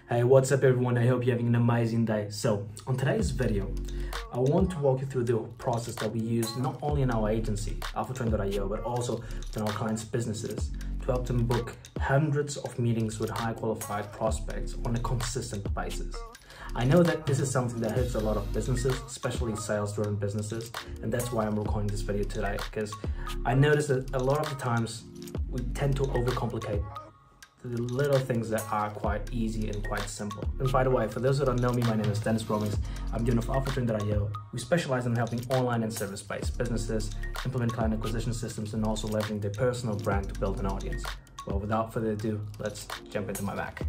Hey, what's up everyone? I hope you're having an amazing day. So, on today's video, I want to walk you through the process that we use not only in our agency, alphatrain.io, but also in our clients' businesses to help them book hundreds of meetings with high qualified prospects on a consistent basis. I know that this is something that hits a lot of businesses, especially sales-driven businesses, and that's why I'm recording this video today, because I noticed that a lot of the times we tend to overcomplicate the little things that are quite easy and quite simple. And by the way, for those who don't know me, my name is Denis Rhomays. I'm the owner of alphatrain.io. We specialize in helping online and service-based businesses implement client acquisition systems and also leveraging their personal brand to build an audience. Well, without further ado, let's jump into my bag.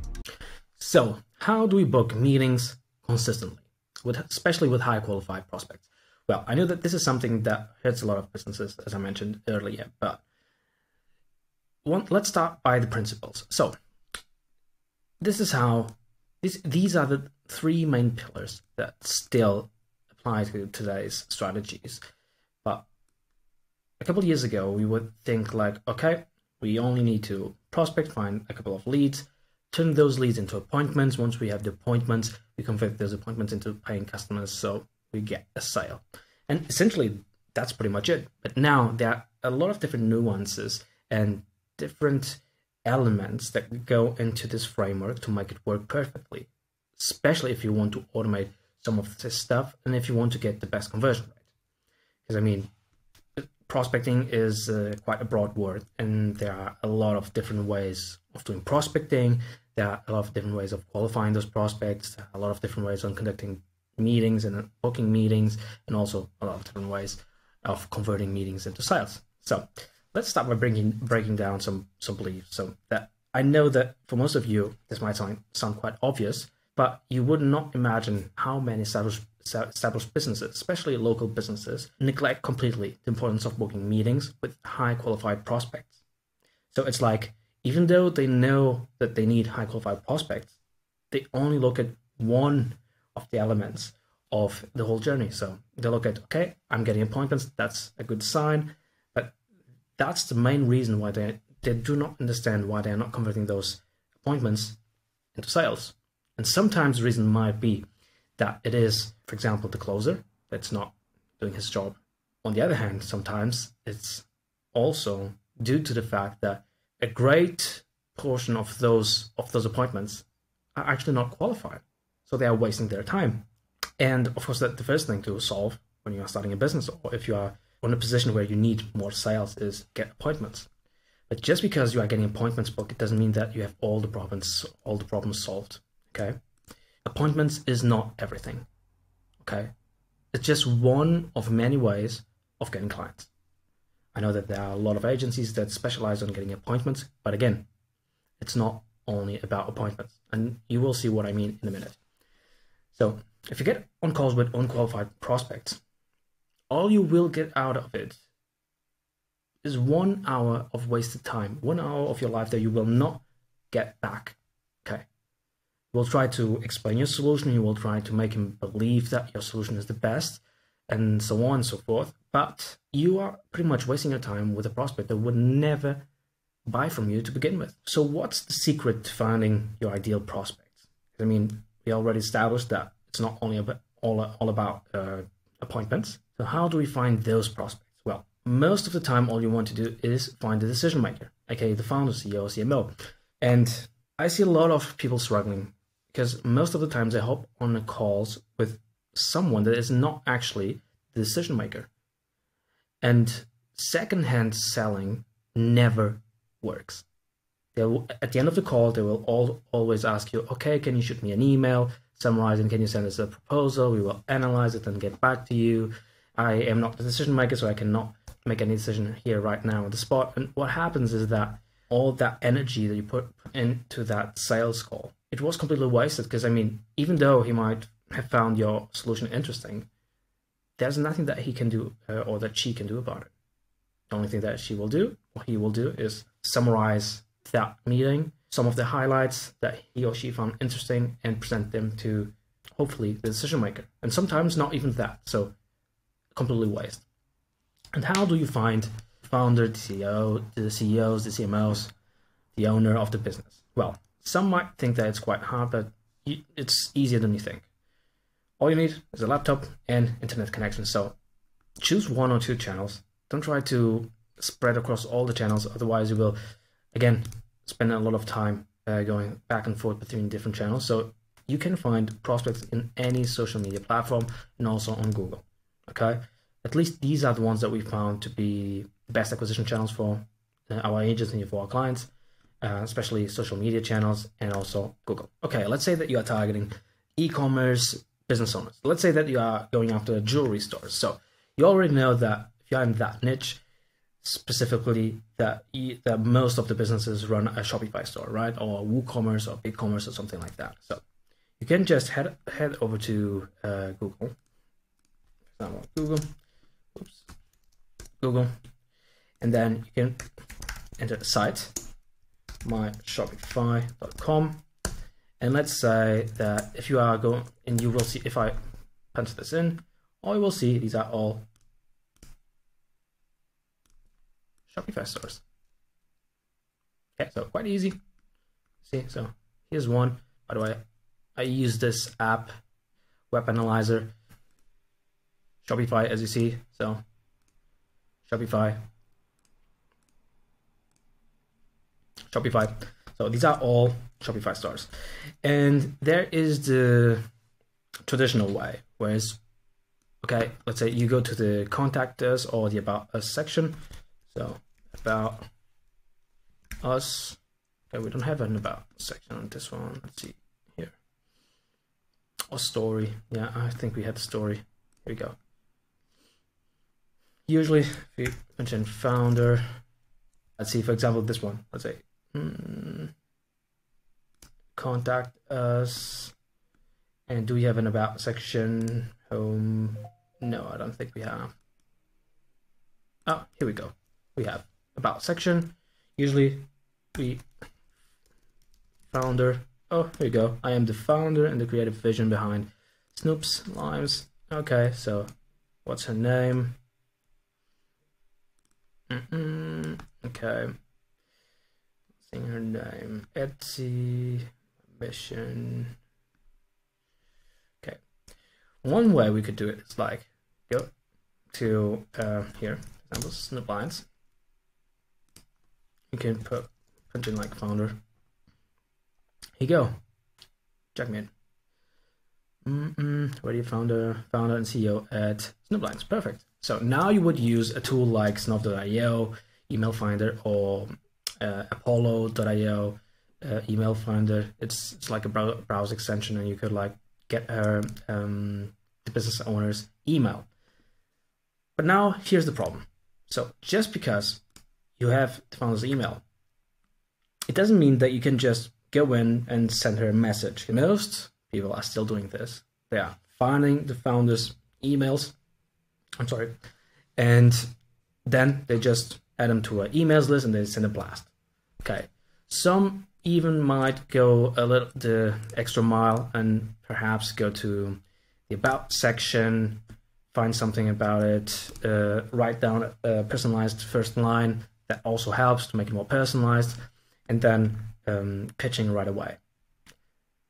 So, how do we book meetings consistently, especially with high qualified prospects? Well, I know that this is something that hurts a lot of businesses, as I mentioned earlier, but let's start by the principles. So this is how these are the three main pillars that still apply to today's strategies. But a couple of years ago, we would think like, okay, we only need to prospect, find a couple of leads, turn those leads into appointments. Once we have the appointments, we convert those appointments into paying customers, so we get a sale. And essentially, that's pretty much it. But now there are a lot of different nuances and different elements that go into this framework to make it work perfectly, especially if you want to automate some of this stuff and if you want to get the best conversion rate. Because I mean, prospecting is quite a broad word, and there are a lot of different ways of doing prospecting. There are a lot of different ways of qualifying those prospects, a lot of different ways on conducting meetings and booking meetings, and also a lot of different ways of converting meetings into sales. So let's start by breaking down some beliefs. So that I know that for most of you, this might sound quite obvious, but you would not imagine how many established businesses, especially local businesses, neglect completely the importance of booking meetings with high qualified prospects. So it's like, even though they know that they need high qualified prospects, they only look at one of the elements of the whole journey. So they look at, okay, I'm getting appointments, that's a good sign. That's the main reason why they do not understand why they are not converting those appointments into sales. And sometimes the reason might be that it is, for example, the closer that's not doing his job. On the other hand, sometimes it's also due to the fact that a great portion of those appointments are actually not qualified. So they are wasting their time. And of course, the first thing to solve when you are starting a business, or if you are in a position where you need more sales, is get appointments. But just because you are getting appointments booked, it doesn't mean that you have all the problems solved. Okay, appointments is not everything. Okay, it's just one of many ways of getting clients. I know that there are a lot of agencies that specialize on getting appointments, but again, it's not only about appointments, and you will see what I mean in a minute. So if you get on calls with unqualified prospects, all you will get out of it is 1 hour of wasted time, 1 hour of your life that you will not get back. Okay. You will try to explain your solution, you will try to make him believe that your solution is the best, and so on and so forth. But you are pretty much wasting your time with a prospect that would never buy from you to begin with. So what's the secret to finding your ideal prospects? I mean, we already established that it's not only about all about appointments. So how do we find those prospects? Well, most of the time, all you want to do is find the decision maker, aka the founder, CEO, CMO. And I see a lot of people struggling because most of the times they hop on the calls with someone that is not actually the decision maker. And secondhand selling never works. At the end of the call, they will always ask you, okay, can you shoot me an email summarizing, can you send us a proposal? We will analyze it and get back to you. I am not the decision maker, so I cannot make any decision here right now on the spot. And what happens is that all that energy that you put into that sales call, it was completely wasted, because I mean, even though he might have found your solution interesting, there's nothing that he can do or that she can do about it. The only thing that she will do, or he will do, is summarize that meeting, some of the highlights that he or she found interesting, and present them to hopefully the decision maker. And sometimes not even that, so completely waste. And how do you find the founder, the CEO, the CEOs, the CMOs, the owner of the business? Well, some might think that it's quite hard, but it's easier than you think. All you need is a laptop and internet connection. So choose 1 or 2 channels. Don't try to spread across all the channels, otherwise you will, again, spend a lot of time going back and forth between different channels. So you can find prospects in any social media platform and also on Google. Okay, at least these are the ones that we found to be the best acquisition channels for our agents and for our clients, especially social media channels and also Google. Okay, let's say that you are targeting e-commerce business owners. Let's say that you are going after jewelry stores. So you already know that if you're in that niche, specifically that most of the businesses run a Shopify store, right? Or WooCommerce or BigCommerce or something like that. So you can just head over to Google. Google, and then you can enter the site myshopify.com, and let's say that if you are going, and you will see, if I punch this in, all you will see, these are all Shopify stores. Okay, so quite easy. See, so here's one. By the way, I use this app, Web Analyzer, Shopify, as you see. So Shopify. So these are all Shopify stores. And there is the traditional way, whereas, okay, let's say you go to the Contact Us or the About Us section. So About Us. Okay, we don't have an About section on this one. Let's see here. Or Story. Yeah, I think we had Story. Here we go. Usually, if we mention founder, let's see, for example, this one. Let's say Contact Us. And do we have an About section? Home? No, I don't think we have. Oh, here we go. We have About section. Usually we founder. Oh, here we go. I am the founder and the creative vision behind Snoop's Limes. Okay, so what's her name? Okay. Seeing her name. Etsy. Mission. Okay. One way we could do it is like go to here, for example, Snoop Lines. You can punch in like founder. Here you go. Check me in. Ready, founder and CEO at Snoop Lines. Perfect. So now you would use a tool like Snob.io, Email Finder, or Apollo.io, Email Finder. It's like a browser extension, and you could like get the business owner's email. But now here's the problem. So just because you have the founder's email, it doesn't mean that you can just go in and send her a message. Most people are still doing this. They are finding the founder's emails. I'm sorry. And then they just add them to an emails list and they send a blast. Okay. Some even might go the extra mile and perhaps go to the About section, find something about it, write down a personalized first line. That also helps to make it more personalized, and then pitching right away.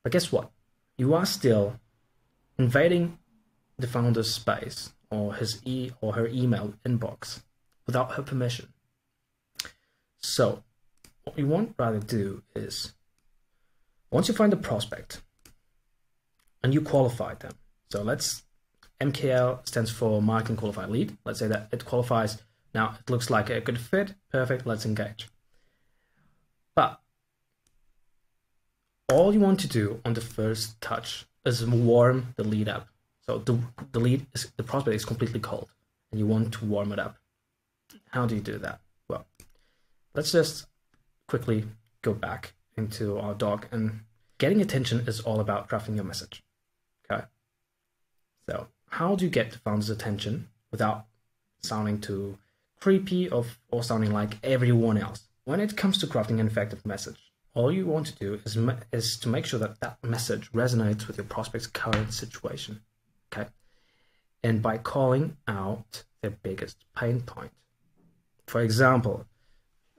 But guess what? You are still invading the founder's space or his or her email inbox without her permission. So what we want rather do is, once you find a prospect and you qualify them, so let's, MQL stands for Marketing Qualified Lead. Let's say that it qualifies. Now it looks like a good fit. Perfect. Let's engage. But all you want to do on the first touch is warm the lead up. So the prospect is completely cold and you want to warm it up. How do you do that? Well, let's just quickly go back into our doc, and getting attention is all about crafting your message. Okay. So how do you get the founder's attention without sounding too creepy or sounding like everyone else? When it comes to crafting an effective message, all you want to do is to make sure that that message resonates with your prospect's current situation. Okay. And by calling out their biggest pain point. For example,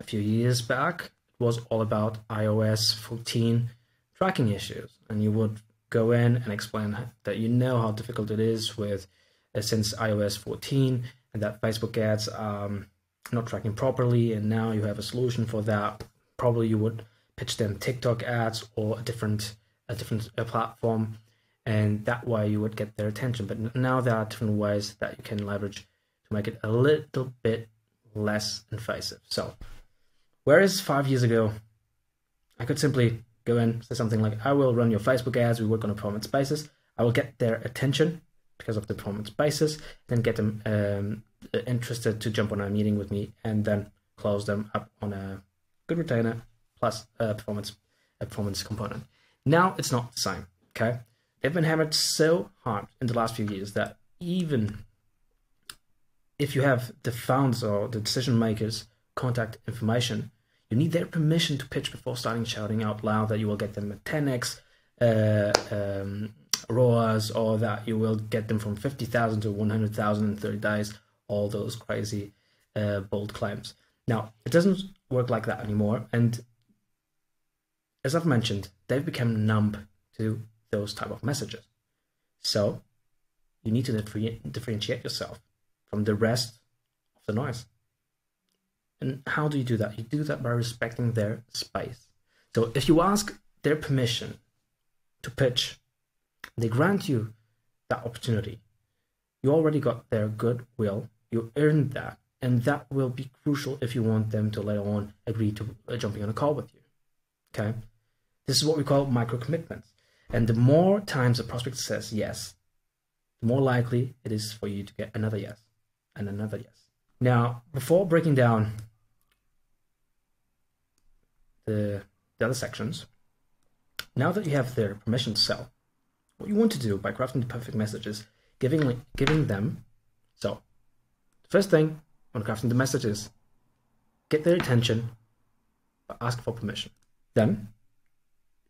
a few years back, it was all about iOS 14 tracking issues. And you would go in and explain that you know how difficult it is with since iOS 14, and that Facebook ads are not tracking properly, and now you have a solution for that. Probably you would pitch them TikTok ads or a different platform, and that way you would get their attention. But now there are different ways that you can leverage to make it a little bit less invasive. So whereas 5 years ago, I could simply go in, say something like, I will run your Facebook ads, we work on a performance basis, I will get their attention because of the performance basis, then get them interested to jump on a meeting with me, and then close them up on a good retainer plus a performance component. Now it's not the same, okay? They've been hammered so hard in the last few years that even if you have the founders or the decision makers contact information, you need their permission to pitch before starting shouting out loud that you will get them a 10x ROAS, or that you will get them from 50,000 to 100,000 in 30 days, all those crazy bold claims. Now, it doesn't work like that anymore, and as I've mentioned, they've become numb to those type of messages. So you need to differentiate yourself from the rest of the noise. And how do you do that? You do that by respecting their space. So if you ask their permission to pitch, they grant you that opportunity. You already got their goodwill, you earned that, and that will be crucial if you want them to later on agree to jumping on a call with you. Okay? This is what we call micro commitments. And the more times a prospect says yes, the more likely it is for you to get another yes and another yes. Now, before breaking down the other sections, now that you have their permission to sell, what you want to do by crafting the perfect message is giving them, so the first thing when crafting the message is get their attention, but ask for permission. Then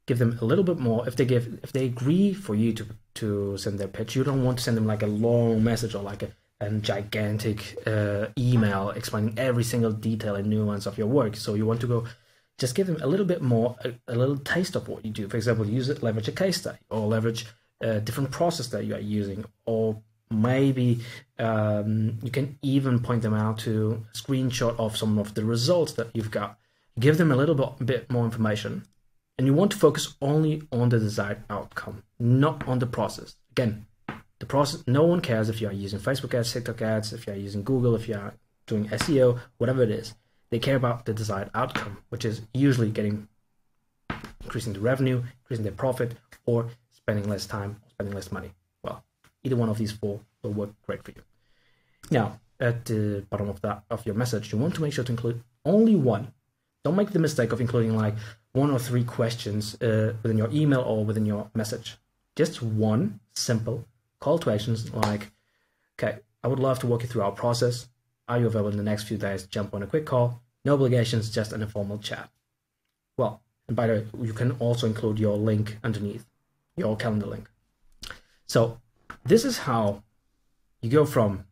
give them a little bit more. If they agree for you to send their pitch, you don't want to send them like a long message or like a gigantic email explaining every single detail and nuance of your work. So you want to go, just give them a little bit more, a little taste of what you do. For example, leverage a case study, or leverage a different process that you are using, or maybe you can even point them out to a screenshot of some of the results that you've got. Give them a little bit more information, and you want to focus only on the desired outcome, not on the process. Again, the process, no one cares if you are using Facebook ads, TikTok ads, if you are using Google, if you are doing SEO, whatever it is. They care about the desired outcome, which is usually increasing the revenue, increasing their profit, or spending less time, or spending less money. Well, either one of these four will work great for you. Now, at the bottom of your message, you want to make sure to include only one. Don't make the mistake of including like 1 or 3 questions within your email or within your message. Just one simple call to actions like, okay, I would love to walk you through our process. Are you available in the next few days? Jump on a quick call. No obligations, just an informal chat. Well, and by the way, you can also include your link underneath, your calendar link. So this is how you go from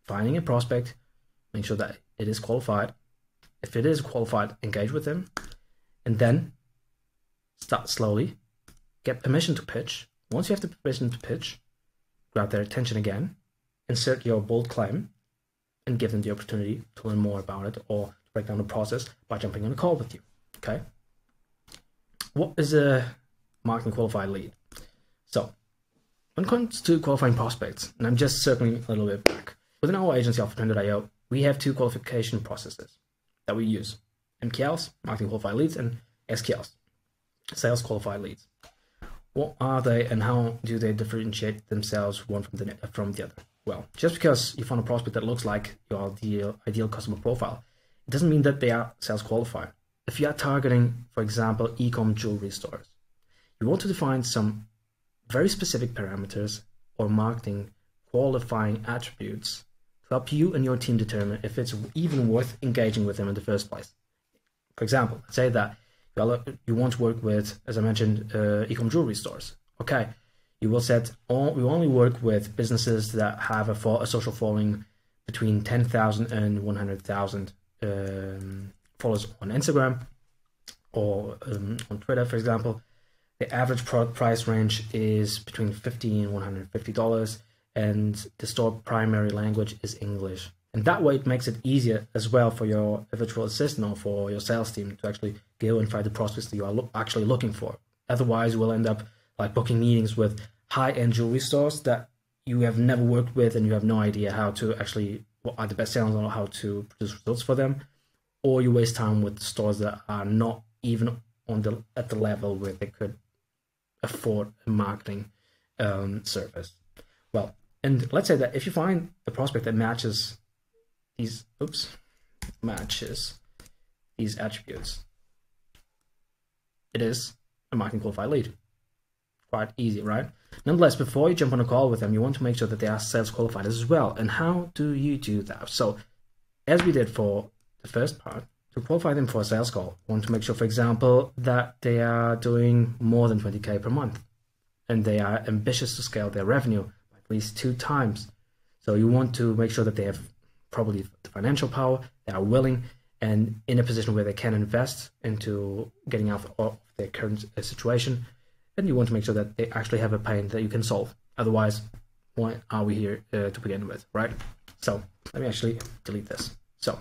finding a prospect, make sure that it is qualified. If it is qualified, engage with them, and then start slowly, get permission to pitch. Once you have the permission to pitch, grab their attention again, insert your bold claim, and give them the opportunity to learn more about it or to break down the process by jumping on a call with you. Okay? What is a marketing qualified lead? So, when it comes to qualifying prospects, and I'm just circling a little bit back, within our agency, Alpha20.io, we have 2 qualification processes that we use: MQLs, marketing qualified leads, and SQLs, sales qualified leads. What are they, and how do they differentiate themselves one from the other? Well, just because you found a prospect that looks like your ideal customer profile, it doesn't mean that they are sales qualified. If you are targeting, for example, e-com jewelry stores, you want to define some very specific parameters or marketing qualifying attributes to help you and your team determine if it's even worth engaging with them in the first place. For example, let's say that you want to work with, as I mentioned, e-com jewelry stores. Okay, you will we only work with businesses that have a social following between 10,000 and 100,000 followers on Instagram or on Twitter, for example. The average product price range is between $50 and $150, and the store primary language is English. And that way it makes it easier as well for your virtual assistant or for your sales team to actually go and find the prospects that you are actually looking for. Otherwise, we'll end up like booking meetings with high-end jewelry stores that you have never worked with and you have no idea how to actually, what are the best sellers or how to produce results for them. Or you waste time with stores that are not even at the level where they could afford a marketing service. Well, and let's say that if you find a prospect that matches these attributes, it is a marketing qualified lead. Quite easy, right? Nonetheless, before you jump on a call with them, you want to make sure that they are sales qualified as well. And how do you do that? So, as we did for the first part, to qualify them for a sales call, you want to make sure, for example, that they are doing more than 20K per month and they are ambitious to scale their revenue by at least 2 times. So you want to make sure that they have probably the financial power, they are willing and in a position where they can invest into getting out of their current situation. And you want to make sure that they actually have a pain that you can solve. Otherwise, why are we here to begin with, right? So let me actually delete this. So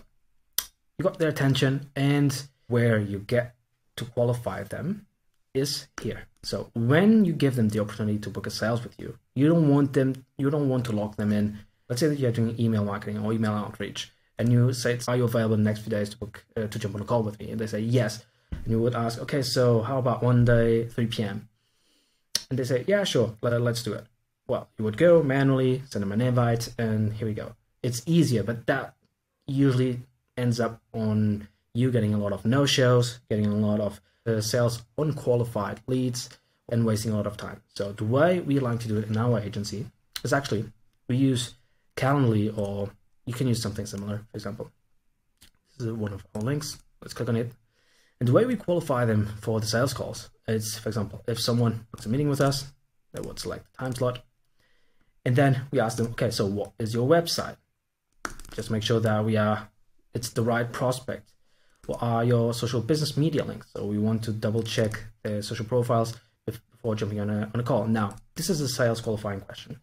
you got their attention, and where you get to qualify them is here. So when you give them the opportunity to book a sales with you, you don't want to lock them in. Let's say that you're doing email marketing or email outreach, and you say, are you available in the next few days to book to jump on a call with me? And they say yes. And you would ask, okay, so how about one day, 3 p.m.? And they say, yeah, sure, let's do it. Well, you would go manually, send them an invite, and here we go. It's easier, but that usually ends up on you getting a lot of no-shows, getting a lot of sales unqualified leads, and wasting a lot of time. So the way we like to do it in our agency is actually we use Calendly, or you can use something similar. For example, this is one of our links. Let's click on it. And the way we qualify them for the sales calls is, for example, if someone books a meeting with us, they would select the time slot. And then we ask them, okay, so what is your website? Just make sure that it's the right prospect. What are your social business media links? So we want to double check their social profiles before jumping on a call. Now, this is a sales qualifying question.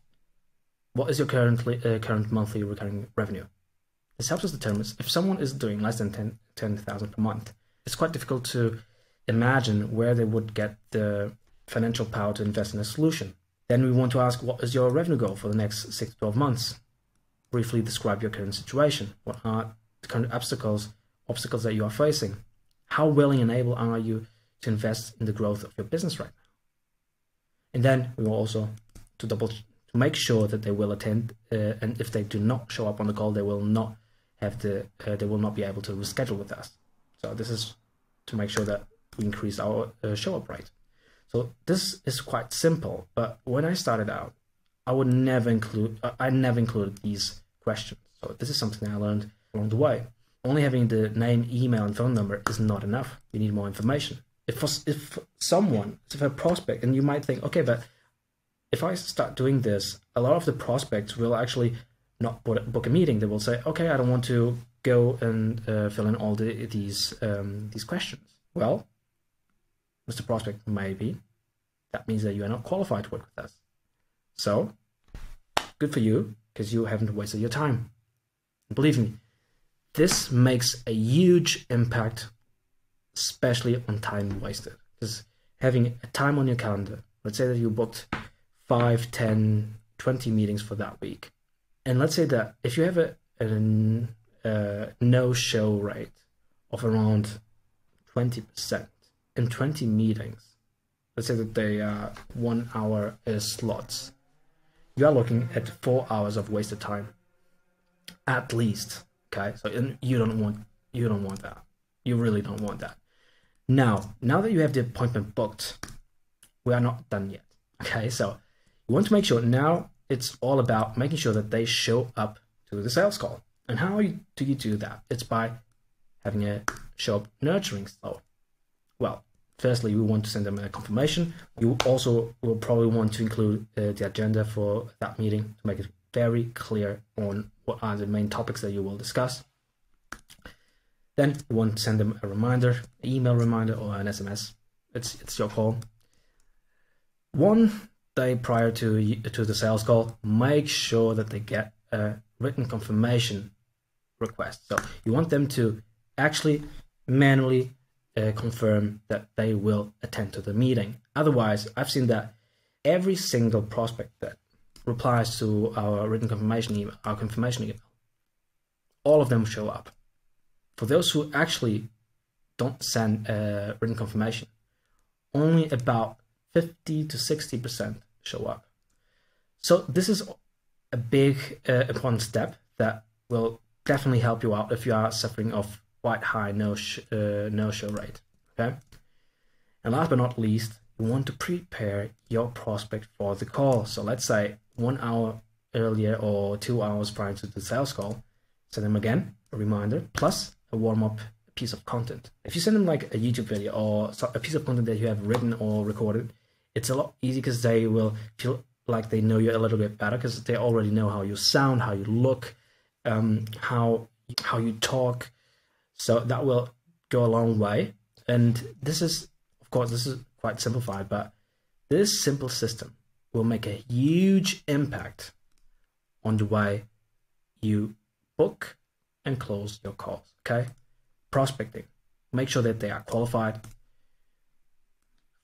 What is your current monthly recurring revenue? This helps us determine if someone is doing less than 10,000 per month. It's quite difficult to imagine where they would get the financial power to invest in a solution. Then we want to ask, what is your revenue goal for the next 6 to 12 months? Briefly describe your current situation. What are the current obstacles that you are facing? How willing and able are you to invest in the growth of your business right now? And then we will also to make sure that they will attend, and if they do not show up on the call, they will not be able to reschedule with us. So this is to make sure that we increase our show up rate. So this is quite simple, but when I started out, I never included these questions. So this is something I learned along the way. Only having the name, email, and phone number is not enough. You need more information. If a prospect, and you might think, okay, but if I start doing this, a lot of the prospects will actually not book a meeting. They will say, okay, I don't want to go and fill in all these questions. Well, Mr. Prospect, maybe that means that you are not qualified to work with us. So good for you, because you haven't wasted your time. Believe me, this makes a huge impact, especially on time wasted. Because having a time on your calendar, let's say that you booked 5, 10, 20 meetings for that week. And let's say that if you have a no-show rate of around 20% in 20 meetings, let's say that they are 1 hour slots, you are looking at 4 hours of wasted time, at least. Okay, so you don't want that. You really don't want that. Now that you have the appointment booked, we are not done yet. Okay, so you want to make sure now it's all about making sure that they show up to the sales call. And how do you do that? It's by having a show up nurturing flow. Well, firstly, we want to send them a confirmation. You also will probably want to include the agenda for that meeting to make it very clear on what are the main topics that you will discuss. Then you want to send them a reminder, an email reminder, or an SMS. It's your call. 1 day prior to the sales call, make sure that they get a written confirmation request. So you want them to actually manually confirm that they will attend to the meeting. Otherwise, I've seen that every single prospect that replies to our written confirmation email, all of them show up. For those who actually don't send a written confirmation, only about 50 to 60% show up. So this is a big important step that will definitely help you out if you are suffering of quite high no-show rate. Okay. And last but not least, you want to prepare your prospect for the call. So let's say 1 hour earlier or 2 hours prior to the sales call, send them again a reminder plus a warm-up piece of content. If you send them like a YouTube video or a piece of content that you have written or recorded, it's a lot easier because they will feel like they know you a little bit better because they already know how you sound, how you look, how you talk. So that will go a long way. And this is, of course, this is quite simplified, but this simple system will make a huge impact on the way you book and close your calls. Okay. Prospecting, make sure that they are qualified.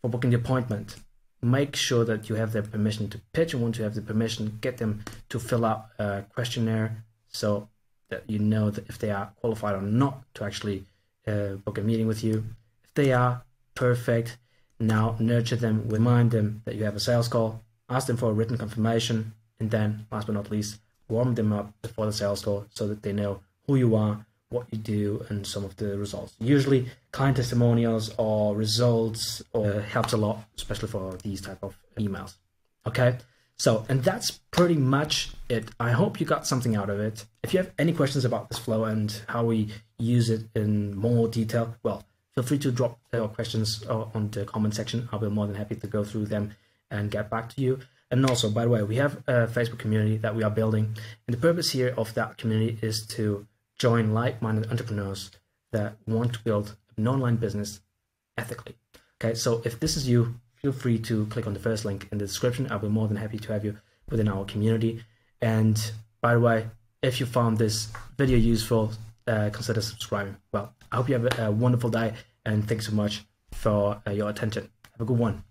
For booking the appointment, make sure that you have their permission to pitch. And once you have the permission, get them to fill out a questionnaire so that you know that if they are qualified or not to actually book a meeting with you. If they are, perfect. Now nurture them, remind them that you have a sales call, ask them for a written confirmation, and then last but not least, warm them up before the sales call so that they know who you are, what you do, and some of the results. Usually client testimonials or results helps a lot, especially for these type of emails. Okay, so, and that's pretty much it. I hope you got something out of it. If you have any questions about this flow and how we use it in more detail, well, feel free to drop your questions on the comment section. I'll be more than happy to go through them and get back to you. And also, by the way, we have a Facebook community that we are building, and the purpose here of that community is to join like-minded entrepreneurs that want to build an online business ethically. Okay, so if this is you, feel free to click on the first link in the description. I'll be more than happy to have you within our community. And by the way, if you found this video useful, consider subscribing. Well, I hope you have a wonderful day, and thanks so much for your attention. Have a good one.